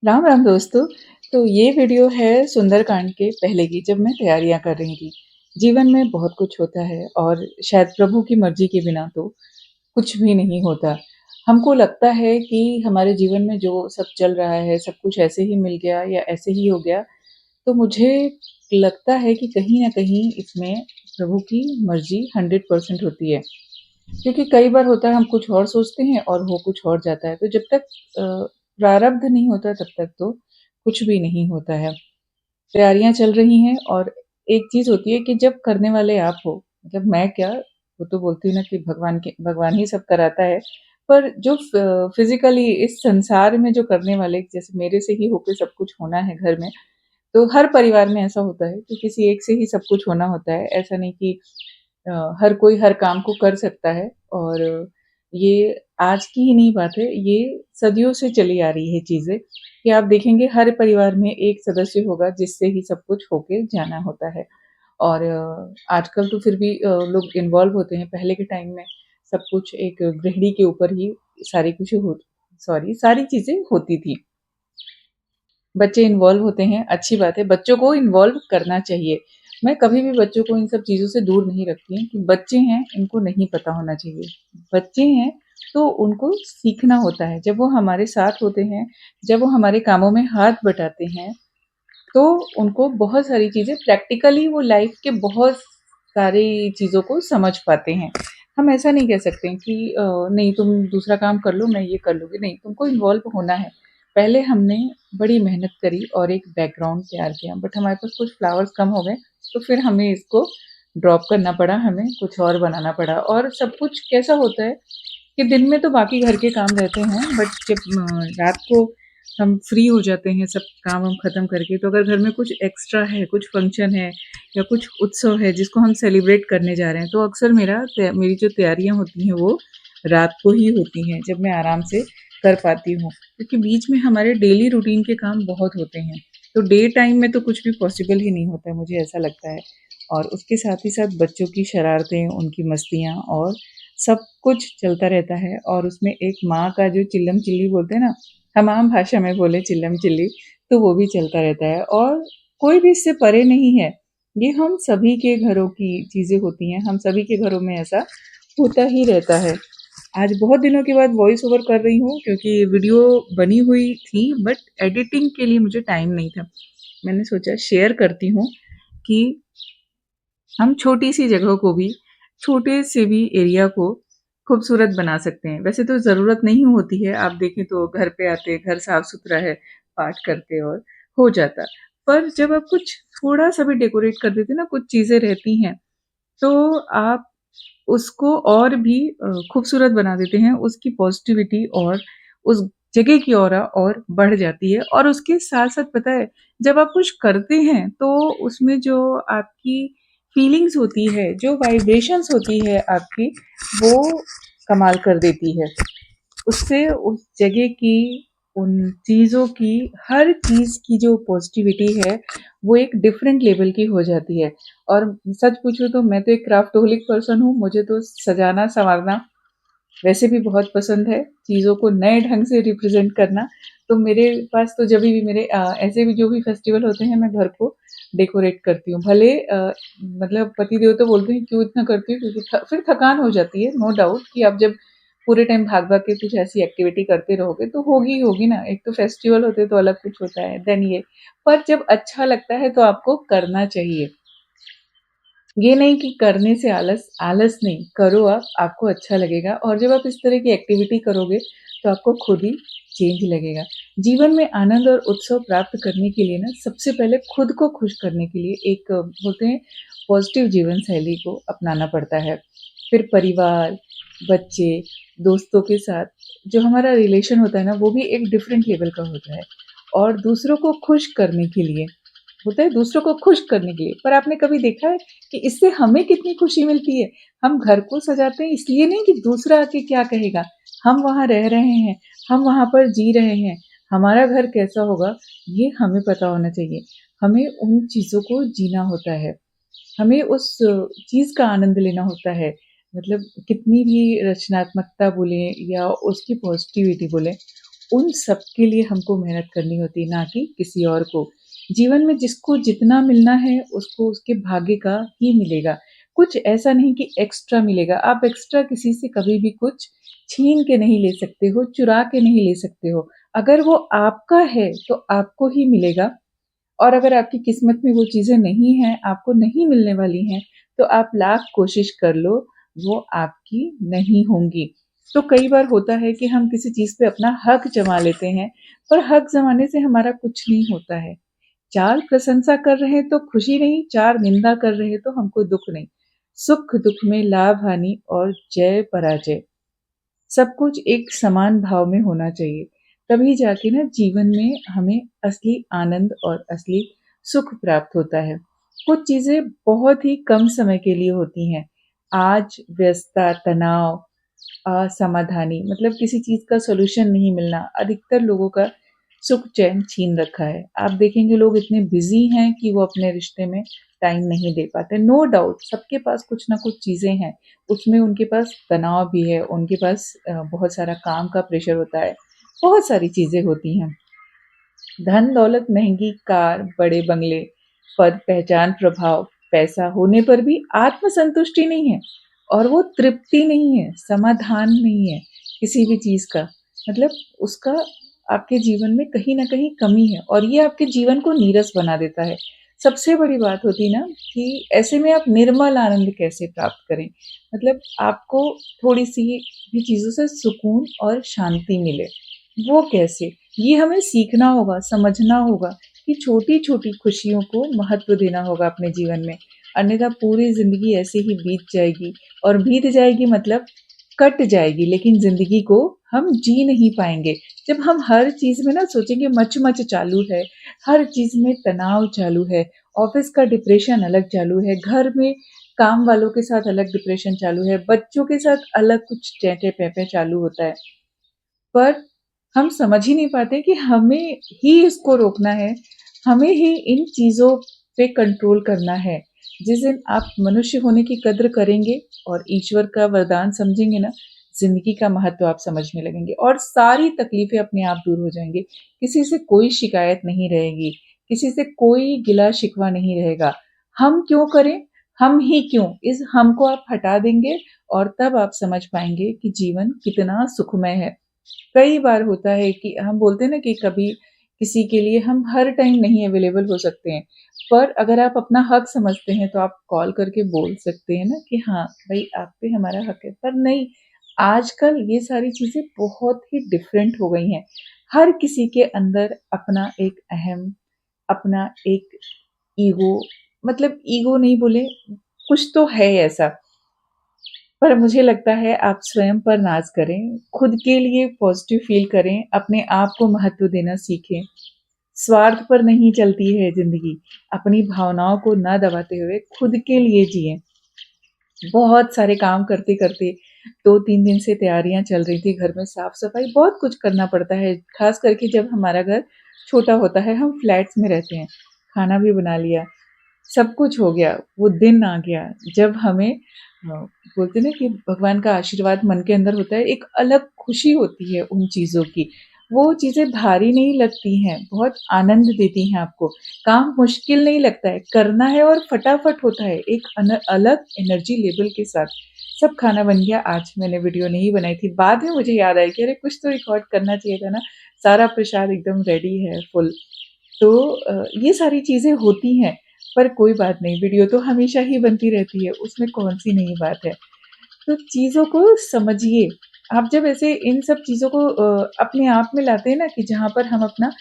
राम राम दोस्तों। तो ये वीडियो है सुंदरकांड के पहले की, जब मैं तैयारियां कर रही थी। जीवन में बहुत कुछ होता है और शायद प्रभु की मर्जी के बिना तो कुछ भी नहीं होता। हमको लगता है कि हमारे जीवन में जो सब चल रहा है सब कुछ ऐसे ही मिल गया या ऐसे ही हो गया। तो मुझे लगता है कि कहीं ना कहीं इसमें प्रभु की मर्जी 100% होती है। क्योंकि कई बार होता है हम कुछ और सोचते हैं और हो कुछ और जाता है। तो जब तक प्रारब्ध नहीं होता तब तक तो कुछ भी नहीं होता है। तैयारियां चल रही हैं और एक चीज होती है कि जब करने वाले आप हो, मतलब मैं क्या, वो तो बोलती हूँ ना कि भगवान ही सब कराता है। पर जो फिजिकली इस संसार में जो करने वाले, जैसे मेरे से ही होके सब कुछ होना है घर में। तो हर परिवार में ऐसा होता है कि किसी एक से ही सब कुछ होना होता है। ऐसा नहीं कि हर कोई हर काम को कर सकता है। और ये आज की ही नहीं बात है, ये सदियों से चली आ रही है चीज़ें कि आप देखेंगे हर परिवार में एक सदस्य होगा जिससे ही सब कुछ होके जाना होता है। और आजकल तो फिर भी लोग इन्वॉल्व होते हैं। पहले के टाइम में सब कुछ एक गृहिणी के ऊपर ही सारी कुछ हो सारी चीज़ें होती थी। बच्चे इन्वॉल्व होते हैं, अच्छी बात है, बच्चों को इन्वॉल्व करना चाहिए। मैं कभी भी बच्चों को इन सब चीज़ों से दूर नहीं रखती कि बच्चे हैं, इनको नहीं पता होना चाहिए। बच्चे हैं, तो उनको सीखना होता है। जब वो हमारे साथ होते हैं, जब वो हमारे कामों में हाथ बटाते हैं, तो उनको बहुत सारी चीज़ें प्रैक्टिकली वो लाइफ के बहुत सारी चीज़ों को समझ पाते हैं। हम ऐसा नहीं कह सकते कि नहीं तुम दूसरा काम कर लो, मैं ये कर लूँगी, नहीं तुमको इन्वॉल्व होना है। पहले हमने बड़ी मेहनत करी और एक बैकग्राउंड तैयार किया, बट हमारे पास कुछ फ्लावर्स कम हो गए, तो फिर हमें इसको ड्रॉप करना पड़ा, हमें कुछ और बनाना पड़ा। और सब कुछ कैसा होता है कि दिन में तो बाकी घर के काम रहते हैं, बट जब रात को हम फ्री हो जाते हैं सब काम हम खत्म करके, तो अगर घर में कुछ एक्स्ट्रा है, कुछ फंक्शन है या कुछ उत्सव है जिसको हम सेलिब्रेट करने जा रहे हैं, तो अक्सर मेरी जो तैयारियां होती हैं वो रात को ही होती हैं, जब मैं आराम से कर पाती हूँ। क्योंकि बीच में हमारे डेली रूटीन के काम बहुत होते हैं, तो डे टाइम में तो कुछ भी पॉसिबल ही नहीं होता है, मुझे ऐसा लगता है। और उसके साथ ही साथ बच्चों की शरारतें, उनकी मस्तियाँ और सब कुछ चलता रहता है। और उसमें एक माँ का जो चिल्लम चिल्ली बोलते हैं ना, हम आम भाषा में बोले चिल्लम चिल्ली, तो वो भी चलता रहता है। और कोई भी इससे परे नहीं है, ये हम सभी के घरों की चीज़ें होती हैं, हम सभी के घरों में ऐसा होता ही रहता है। आज बहुत दिनों के बाद वॉइस ओवर कर रही हूँ क्योंकि वीडियो बनी हुई थी, बट एडिटिंग के लिए मुझे टाइम नहीं था। मैंने सोचा शेयर करती हूँ कि हम छोटी सी जगह को भी, छोटे से भी एरिया को खूबसूरत बना सकते हैं। वैसे तो ज़रूरत नहीं होती है, आप देखें तो घर पे आते, घर साफ सुथरा है, पाठ करते और हो जाता। पर जब आप कुछ थोड़ा सा भी डेकोरेट कर देते ना, कुछ चीज़ें रहती हैं, तो आप उसको और भी खूबसूरत बना देते हैं। उसकी पॉजिटिविटी और उस जगह की ऑरा और बढ़ जाती है। और उसके साथ-साथ पता है, जब आप कुछ करते हैं तो उसमें जो आपकी फीलिंग्स होती है, जो वाइब्रेशंस होती है आपकी, वो कमाल कर देती है। उससे उस जगह की, उन चीज़ों की, हर चीज़ की जो पॉजिटिविटी है, वो एक डिफरेंट लेवल की हो जाती है। और सच पूछूँ तो मैं तो एक क्राफ्टोलिक पर्सन हूँ, मुझे तो सजाना-सँवारना वैसे भी बहुत पसंद है, चीज़ों को नए ढंग से रिप्रेज़ेंट करना। तो मेरे पास तो जभी भी मेरे ऐसे भी जो भी फेस्टिवल होते हैं, मैं घर को डेकोरेट करती हूँ। भले मतलब पतिदेव तो बोलते हैं क्यों इतना करती हो, क्योंकि फिर थकान हो जाती है, नो डाउट कि आप जब पूरे टाइम भाग-भाग के कुछ ऐसी एक्टिविटी करते रहोगे तो होगी ही होगी ना। एक तो फेस्टिवल होते हैं तो अलग कुछ होता है, देन ये। पर जब अच्छा लगता है तो आपको करना चाहिए। ये नहीं कि करने से आलस, आलस नहीं, करो आप, आपको अच्छा लगेगा। और जब आप इस तरह की एक्टिविटी करोगे, तो आपको खुद ही चेंज लगेगा। जीवन में आनंद और उत्सव प्राप्त करने के लिए ना, सबसे पहले खुद को खुश करने के लिए एक बोलते हैं पॉजिटिव जीवन शैली को अपनाना पड़ता है। फिर परिवार, बच्चे, दोस्तों के साथ जो हमारा रिलेशन होता है ना, वो भी एक डिफरेंट लेवल का होता है। और दूसरों को खुश करने के लिए होता है, दूसरों को खुश करने के लिए। पर आपने कभी देखा है कि इससे हमें कितनी खुशी मिलती है? हम घर को सजाते हैं इसलिए नहीं कि दूसरा आके क्या कहेगा। हम वहाँ रह रहे हैं, हम वहाँ पर जी रहे हैं, हमारा घर कैसा होगा ये हमें पता होना चाहिए। हमें उन चीज़ों को जीना होता है, हमें उस चीज़ का आनंद लेना होता है। मतलब कितनी भी रचनात्मकता बोलें या उसकी पॉज़िटिविटी बोलें, उन सब के लिए हमको मेहनत करनी होती है, ना कि किसी और को। जीवन में जिसको जितना मिलना है, उसको उसके भाग्य का ही मिलेगा। कुछ ऐसा नहीं कि एक्स्ट्रा मिलेगा। आप एक्स्ट्रा किसी से कभी भी कुछ छीन के नहीं ले सकते हो, चुरा के नहीं ले सकते हो। अगर वो आपका है, तो आपको ही मिलेगा और अगर आपकी किस्मत में वो चीज़ें नहीं हैं, आपको नहीं मिलने वाली हैं, तो आप लाख कोशिश कर लो, वो आपकी नहीं होंगी। तो कई बार होता है कि हम किसी चीज़ पे अपना हक जमा लेते हैं, पर हक जमाने से हमारा कुछ नहीं होता है। 4 प्रशंसा कर रहे हैं तो खुशी नहीं, 4 निंदा कर रहे हैं तो हमको दुःख नहीं। सुख-दुःख में लाभ-हानि और जय-पराजय सब कुछ एक समान भाव में होना चाहिए। तभी जाके ना जीवन में हमें असली आनंद और असली सुख प्राप्त होता है। कुछ चीज़ें बहुत ही कम समय के लिए होती हैं। आज व्यस्तता, तनाव, असमाधानी मतलब किसी चीज़ का सॉल्यूशन नहीं मिलना, अधिकतर लोगों का सुख चैन छीन रखा है। आप देखेंगे लोग इतने बिज़ी हैं कि वो अपने रिश्ते में टाइम नहीं दे पाते। नो डाउट सबके पास कुछ ना कुछ चीज़ें हैं, उसमें उनके पास तनाव भी है, उनके पास बहुत सारा काम का प्रेशर होता है, बहुत सारी चीज़ें होती हैं। धन दौलत, महँगी कार, बड़े बंगले, पद, पहचान, प्रभाव, पैसा होने पर भी आत्मसंतुष्टि नहीं है और वो तृप्ति नहीं है, समाधान नहीं है किसी भी चीज़ का। मतलब उसका आपके जीवन में कहीं न कहीं कमी है और ये आपके जीवन को नीरस बना देता है। सबसे बड़ी बात होती है ना कि ऐसे में आप निर्मल आनंद कैसे प्राप्त करें? मतलब आपको थोड़ी-सी भी चीज़ों से सुकून और शांति मिले, वो कैसे? ये हमें सीखना होगा, समझना होगा कि छोटी-छोटी खुशियों को महत्व देना होगा अपने जीवन में। अन्यथा पूरी ज़िंदगी ऐसे ही बीत जाएगी और बीत जाएगी मतलब कट जाएगी, लेकिन ज़िंदगी को हम जी नहीं पाएँगे। जब हम हर चीज़ में ना सोचेंगे मच-मच चालू है, हर चीज़ में तनाव चालू है, ऑफ़िस का डिप्रेशन अलग चालू है, घर में काम वालों के साथ अलग डिप्रेशन चालू है, बच्चों के साथ अलग कुछ चैटे-पेपे चालू होता है। पर हम समझ ही नहीं पाते कि हमें ही इसको रोकना है, हमें ही इन चीज़ों पे कंट्रोल करना है। जिस दिन आप मनुष्य होने की कद्र करेंगे और ईश्वर का वरदान समझेंगे ना, ज़िंदगी का महत्व आप समझने लगेंगे और सारी तकलीफ़ें अपने आप दूर हो जाएँगी। किसी से कोई शिकायत नहीं रहेगी, किसी से कोई गिला-शिकवा नहीं रहेगा। हम क्यों करें? हम ही क्यों? इस हम को आप हटा देंगे और तब आप समझ पाएँगे कि जीवन कितना सुखमय है। कई बार होता है कि हम बोलते हैं ना कि कभी किसी के लिए हम हर टाइम नहीं अवेलेबल हो सकते हैं। पर अगर आप अपना हक समझते हैं तो आप कॉल करके बोल सकते हैं ना कि हाँ, भई आप पे हमारा हक है। पर नहीं, आजकल ये सारी चीज़ें बहुत ही डिफरेंट हो गई हैं। हर किसी के अंदर अपना एक अहम, अपना एक ईगो मतलब ईगो नहीं बोले, कुछ तो है ऐसा। पर मुझे लगता है आप स्वयं पर नाज़ करें, खुद के लिए पॉज़िटिव फ़ील करें, अपने आप को महत्व देना सीखें। स्वार्थ पर नहीं चलती है ज़िंदगी, अपनी भावनाओं को ना दबाते हुए खुद के लिए जिएँ। बहुत सारे काम करते-करते 2-3 दिन से तैयारियाँ चल रही थी, घर में साफ-सफाई बहुत कुछ करना पड़ता है, ख़ास करके जब हमारा घर छोटा होता है, हम फ्लैट्स में रहते हैं। खाना भी बना लिया, सब कुछ हो गया, वो दिन आ गया जब हमें बोलते हैं ना कि भगवान का आशीर्वाद मन के अंदर होता है, एक अलग खुशी होती है उन चीज़ों की। वो चीज़ें भारी नहीं लगती हैं, बहुत आनंद देती हैं आपको। काम मुश्किल नहीं लगता है, करना है और फटाफट होता है, एक अलग एनर्जी लेवल के साथ। सब खाना बन गया, आज मैंने वीडियो नहीं बनाई थी, बाद में मुझे याद आया कि अरे कुछ तो रिकॉर्ड करना चाहिए था ना, सारा प्रसाद एकदम रेडी है फुल। तो ये सारी चीज़ें होती हैं, पर कोई बात नहीं, वीडियो तो हमेशा ही बनती रहती है, उसमें कौन-सी नई बात है। तो चीज़ों को समझिए, आप जब ऐसे इन सब चीज़ों को अपने आप में लाते हैं ना कि जहाँ पर हम अपना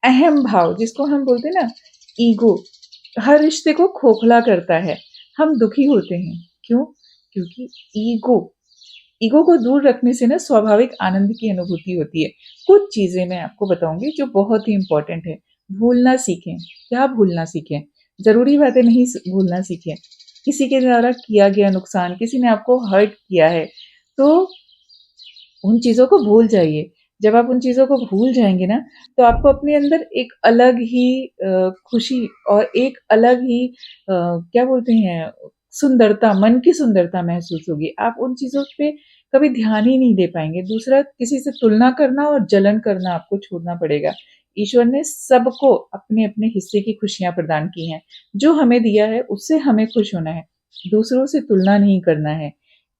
अहम भाव जिसको हम बोलते हैं ना ईगो, हर रिश्ते को खोखला करता है। हम दुखी होते हैं, क्यों? क्योंकि ईगो ईगो को दूर रखने से ना स्वाभाविक आनंद की अनुभूति होती है। कुछ चीज़ें मैं आपको बताऊँगी जो बहुत ही इम्पोर्टेंट है। भूलना सीखें, क्या भूलना सीखें? ज़रूरी बातें नहीं भूलना सीखें। किसी के द्वारा किया गया नुकसान, किसी ने आपको हर्ट किया है, तो उन चीज़ों को भूल जाइए। जब आप उन चीज़ों को भूल जाएँगे ना, तो आपको अपने अंदर एक अलग ही खुशी और एक अलग ही क्या बोलते हैं सुंदरता, मन की सुंदरता महसूस होगी। आप उन चीज़ों पे कभी ध्यान ही नहीं दे पाएँगे। दूसरा, किसी से तुलना करना और जलन करना आपको छोड़ना पड़ेगा। ईश्वर ने सबको अपने-अपने हिस्से की खुशियाँ प्रदान की हैं। जो हमें दिया है उससे हमें खुश होना है, दूसरों से तुलना नहीं करना है।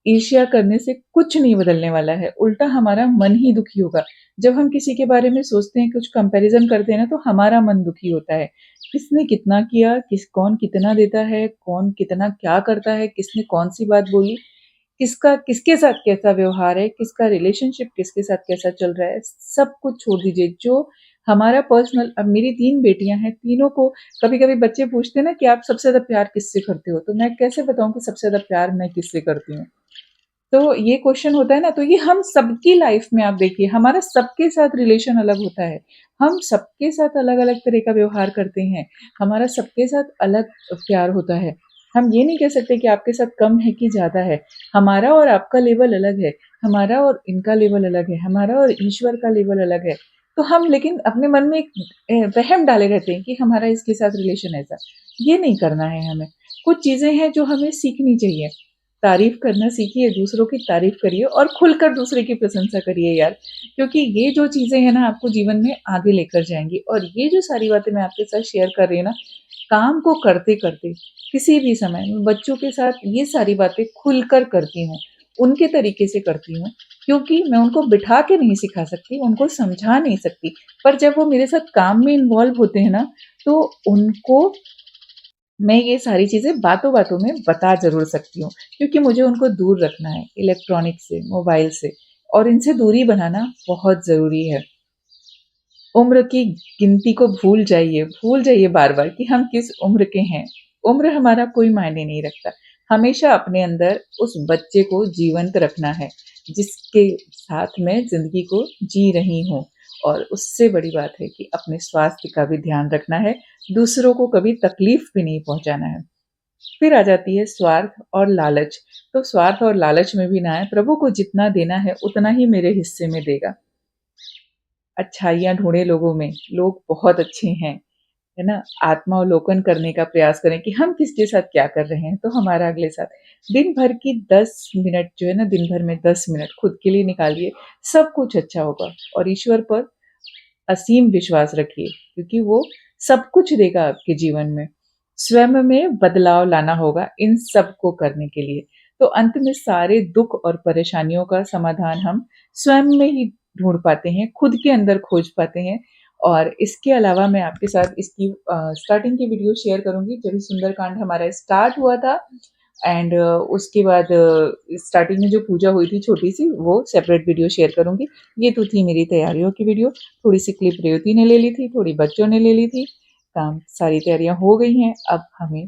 ईर्ष्या करने से कुछ नहीं बदलने वाला है, उल्टा हमारा मन ही दुखी होगा। जब हम किसी के बारे में सोचते हैं, कुछ कंपैरिज़न करते हैं ना, तो हमारा मन दुखी होता है। किसने कितना किया, कौन कितना देता है, कौन कितना क्या करता है, किसने कौन-सी बात बोली, किसका किसके साथ कैसा व्यवहार है, किसका रिलेशनशिप किसके साथ कैसा चल रहा है, सब कुछ छोड़ दीजिए। जो हमारा पर्सनल, अब मेरी 3 बेटियाँ हैं, तीनों को कभी-कभी बच्चे पूछते हैं ना कि आप सबसे ज़्यादा प्यार किससे करते हो? तो मैं कैसे बताऊँ कि सबसे ज़्यादा प्यार मैं किससे करती हूँ? तो ये क्वेश्चन होता है ना, तो ये हम सबकी लाइफ में आप देखिए, हमारा सबके साथ रिलेशन अलग होता है। हम सबके साथ अलग-अलग तरह का व्यवहार करते हैं। हमारा सबके साथ अलग प्यार होता है। हम ये नहीं कह सकते कि आपके साथ कम है कि ज़्यादा है। हमारा और आपका लेवल अलग है। हमारा और इनका लेवल अलग है। हमारा और ईश्वर का लेवल अलग है। तो हम लेकिन अपने मन में एक वहम डाले रहते हैं कि हमारा इसके साथ रिलेशन ऐसा। ये नहीं करना है हमें। कुछ चीज़ें हैं जो हमें सीखनी चाहिए। तारीफ़ करना सीखिए, दूसरों की तारीफ़ करिए और खुलकर दूसरे की प्रशंसा करिए यार। क्योंकि ये जो चीज़ें हैं ना, आपको जीवन में आगे लेकर जाएँगी, और ये जो सारी बातें मैं आपके साथ शेयर कर रही हूँ ना, काम को करते-करते, किसी भी समय मैं बच्चों के साथ ये सारी बातें खुलकर करती हूँ, उनके तरीके से करती हूँ, क्योंकि मैं उनको बिठा के नहीं सिखा सकती, उनको समझा नहीं सकती। पर जब वो मेरे साथ काम में इन्वॉल्व होते हैं ना, तो उनको मैं ये सारी चीज़ें बातों-बातों में बता ज़रूर सकती हूँ, क्योंकि मुझे उनको दूर रखना है इलेक्ट्रॉनिक से, मोबाइल से, और इनसे दूरी बनाना बहुत ज़रूरी है। उम्र की गिनती को भूल जाइए बार-बार कि हम किस उम्र के हैं। उम्र हमारा कोई मायने नहीं रखता। हमेशा अपने अंदर उस बच्चे को जीवंत रखना है, जिसके साथ मैं ज़िंदगी को जी रही हूँ, और उससे बड़ी बात है कि अपने स्वास्थ्य का भी ध्यान रखना है, दूसरों को कभी तकलीफ़ भी नहीं पहुँचाना है। फिर आ जाती है स्वार्थ और लालच। तो स्वार्थ और लालच में भी ना आएँ, प्रभु को जितना देना है उतना ही मेरे हिस्से में देगा। अच्छाइयाँ ढूँढे लोगों में, लोग बहुत अच्छे हैं, है ना? आत्मावलोकन करने का प्रयास करें कि हम किसके साथ क्या कर रहे हैं, तो हमारा अगले साथ दिन भर की 10 मिनट जो है ना, दिन भर में 10 मिनट खुद के लिए निकालिए, सब कुछ अच्छा होगा, और ईश्वर पर असीम विश्वास रखिए, क्योंकि वो सब कुछ देगा आपके जीवन में। स्वयं में बदलाव लाना होगा इन सब को करने के लिए। तो अंत में सारे दुःख और परेशानियों का समाधान हम स्वयं में ही ढूँढ पाते हैं, खुद के अंदर खोज पाते हैं। और इसके अलावा मैं आपके साथ इसकी स्टार्टिंग की वीडियो शेयर करूँगी, जब ये सुंदरकांड हमारा स्टार्ट हुआ था, एंड उसके बाद स्टार्टिंग में जो पूजा हुई थी छोटी-सी, वो सेपरेट वीडियो शेयर करूँगी। ये तो थी मेरी तैयारियों की वीडियो, थोड़ी-सी क्लिप रेवती ने ले ली थी, थोड़ी बच्चों ने ले ली थी। काम सारी तैयारियाँ हो गई हैं, अब हमें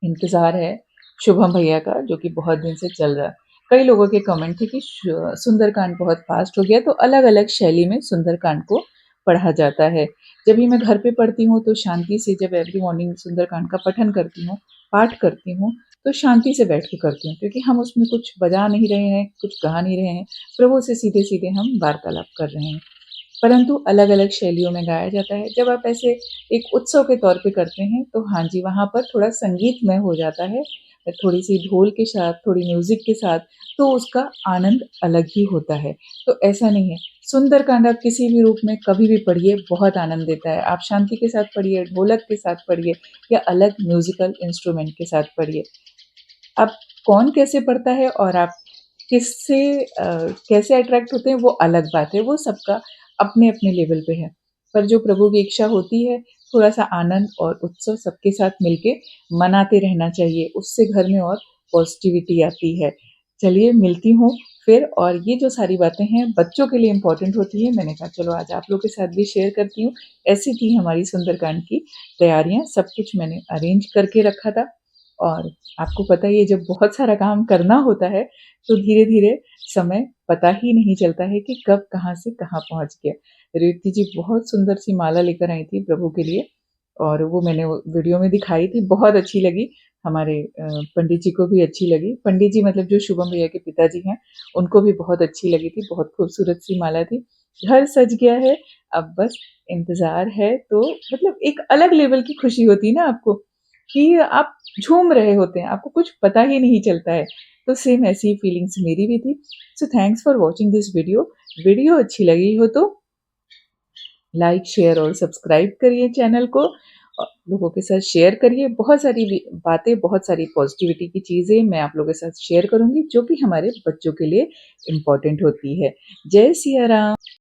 इंतज़ार है शुभम भैया का, जो कि बहुत दिन से चल रहा। कई लोगों के कमेंट थे कि सुंदरकांड बहुत फ़ास्ट हो गया, तो अलग-अलग शैली में सुंदरकांड को पढ़ा जाता है। जब भी मैं घर पे पढ़ती हूँ, तो शांति से, जब एवरी मॉर्निंग सुंदरकांड का पठन करती हूँ, पाठ करती हूँ, तो शांति से बैठ के करती हूँ, क्योंकि हम उसमें कुछ बजा नहीं रहे हैं, कुछ गा नहीं रहे हैं, प्रभु से सीधे-सीधे हम वार्तालाप कर रहे हैं। परंतु अलग-अलग शैलियों में गाया जाता है। जब आप ऐसे एक उत्सव के तौर पे करते हैं, तो हाँ जी, वहाँ पर थोड़ा संगीतमय हो जाता है, थोड़ी-सी ढोल के साथ, थोड़ी म्यूज़िक के साथ, तो उसका आनंद अलग ही होता है। तो ऐसा नहीं है, सुंदरकांड आप किसी भी रूप में कभी भी पढ़िए, बहुत आनंद देता है। आप शांति के साथ पढ़िए, ढोलक के साथ पढ़िए, या अलग म्यूज़िकल इंस्ट्रूमेंट के साथ पढ़िए। अब कौन कैसे पढ़ता है और आप किससे कैसे अट्रैक्ट होते हैं, वो अलग बात है, वो सबका अपने-अपने लेवल पे है। पर जो प्रभु की इच्छा होती है, थोड़ा-सा आनंद और उत्सव सबके साथ मिलके मनाते रहना चाहिए, उससे घर में और पॉज़िटिविटी आती है। चलिए, मिलती हूँ फिर, और ये जो सारी बातें हैं बच्चों के लिए इम्पोर्टेंट होती हैं, मैंने कहा चलो आज आप लोग के साथ भी शेयर करती हूँ। ऐसी थी हमारी सुंदरकांड की तैयारियाँ, सब कुछ मैंने अरेंज करके रखा था, और आपको पता ही है, जब बहुत सारा काम करना होता है, तो धीरे-धीरे समय पता ही नहीं चलता है कि कब कहाँ से कहाँ पहुँच गया। रेवती जी बहुत सुंदर सी माला लेकर आई थी प्रभु के लिए, और वो मैंने वो वीडियो में दिखाई थी, बहुत अच्छी लगी। हमारे पंडित जी को भी अच्छी लगी। पंडित जी मतलब जो शुभम भैया के पिताजी हैं, उनको भी बहुत अच्छी लगी थी, बहुत खूबसूरत सी माला थी। घर सज गया है, अब बस इंतज़ार है, तो मतलब एक अलग लेवल की खुशी होती है ना आपको, कि आप झूम रहे होते हैं, आपको कुछ पता ही नहीं चलता है। तो सेम ऐसी ही फीलिंग्स मेरी भी थी। So thanks for watching this video. Video अच्छी लगी हो तो लाइक, शेयर और सब्सक्राइब करिए चैनल को। लोगों के साथ शेयर करिए। बहुत सारी बातें, बहुत सारी पॉजिटिविटी की चीज़ें मैं आप लोगों के साथ शेयर करूँगी, जो कि हमारे बच्चों के लिए इम्पोर्टेंट होती है। जय सिया राम।